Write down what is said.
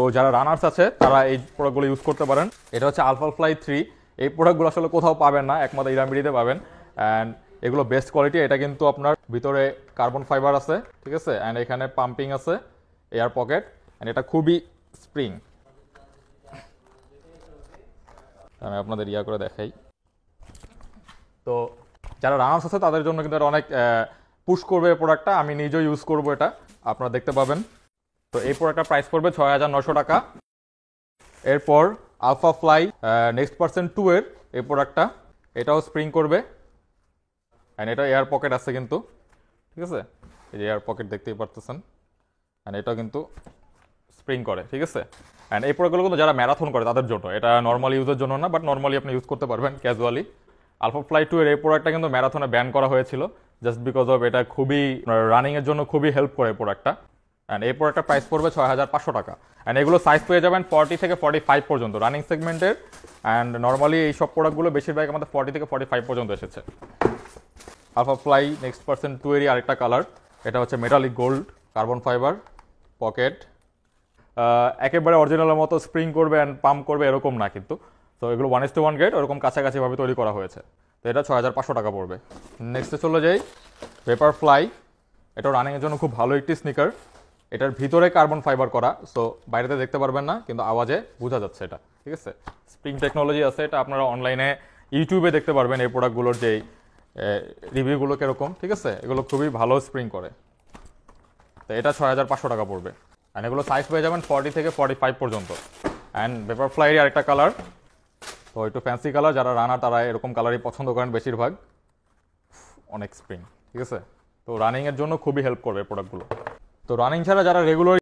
তো যারা রানার্স আছে তারা এই প্রোডাক্টগুলো ইউজ করতে পারেন। এটা হচ্ছে আলফা ফ্লাই 3। এই প্রোডাক্টগুলো আসলে কোথাও পাবেন না, একমাত্র ইরামিডিতে পাবেন। অ্যান্ড এগুলো বেস্ট কোয়ালিটি। এটা কিন্তু আপনার ভিতরে কার্বন ফাইবার আছে, ঠিক আছে, অ্যান্ড এখানে পাম্পিং আছে, এয়ার পকেট, অ্যান্ড এটা খুবই স্প্রিং। আমি আপনাদের করে দেখাই। তো যারা রানার্স আছে তাদের জন্য কিন্তু এটা অনেক পুশ করবে প্রোডাক্টটা। আমি নিজেও ইউজ করবো, এটা আপনারা দেখতে পাবেন। তো এই প্রোডাক্টটার প্রাইস পড়বে ৬,৯০০ টাকা। এরপর আলফা ফ্লাই নেক্সট পার্সেন্ট 2 এর এই প্রোডাক্টটা, এটাও স্প্রিং করবে, অ্যান্ড এটা এয়ার পকেট আছে কিন্তু, ঠিক আছে, এই যে এয়ার পকেট দেখতেই পারতেছেন, অ্যান্ড এটাও কিন্তু স্প্রিং করে, ঠিক আছে। অ্যান্ড এই প্রোডাক্টগুলো কিন্তু যারা ম্যারাথন করে তাদের জন্য, এটা নর্মাল ইউজের জন্য না, বাট নর্মালি আপনি ইউজ করতে পারবেন ক্যাজুয়ালি। আলফা ফ্লাই 2 এর এই প্রোডাক্টটা কিন্তু ম্যারাথনে ব্যান করা হয়েছিল জাস্ট বিকজ অফ এটা খুবই রানিংয়ের জন্য খুবই হেল্প করে এই প্রোডাক্টটা। অ্যান্ড এই প্রোডাক্টটার প্রাইস পড়বে ৬,৫০০ টাকা। অ্যান্ড এগুলো সাইজ পেয়ে যাবেন 40 থেকে 45 পর্যন্ত রানিং সেগমেন্টের। অ্যান্ড নর্মালি এই সব প্রোডাক্টগুলো বেশিরভাগ আমাদের 40 থেকে 45 পর্যন্ত এসেছে। আলফা ফ্লাই নেক্সট পার্সেন্ট 2 এরই আরেকটা কালার, এটা হচ্ছে metallic gold, carbon fibre, pocket, একেবারে অরিজিনালের মতো স্প্রিং করবে অ্যান্ড পাম্প করবে এরকম না কিন্তু। তো এগুলো 1:1 গ্রেড ওরকম কাছাকাছিভাবে তৈরি করা হয়েছে। তো এটা ৬,৫০০ টাকা পড়বে। নেক্সটে চলে যাই পেপার ফ্লাই। এটা রানিংয়ের জন্য খুব ভালো একটি স্নিকার। এটার ভিতরে কার্বন ফাইবার করা, সো বাইরেতে দেখতে পারবেন না কিন্তু আওয়াজে বোঝা যাচ্ছে এটা, ঠিক আছে। স্প্রিং টেকনোলজি আছে, এটা আপনারা অনলাইনে ইউটিউবে দেখতে পারবেন এই প্রোডাক্টগুলোর যেই রিভিউগুলো কীরকম, ঠিক আছে। এগুলো খুবই ভালো স্প্রিং করে। তো এটা ৬,৫০০ টাকা পড়বে। অ্যান্ড এগুলো সাইজ পেয়ে যাবেন 40 থেকে 45 পর্যন্ত। অ্যান্ড পেপার ফ্লাইয়ের আরেকটা কালার, তো একটু ফ্যান্সি কালার, যারা রানার তারা এরকম কালারই পছন্দ করেন বেশিরভাগ। অনেক স্প্রিং, ঠিক আছে। তো রানিংয়ের জন্য খুবই হেল্প করবে প্রোডাক্টগুলো। তো রানিং ছাড়া যারা রেগুলার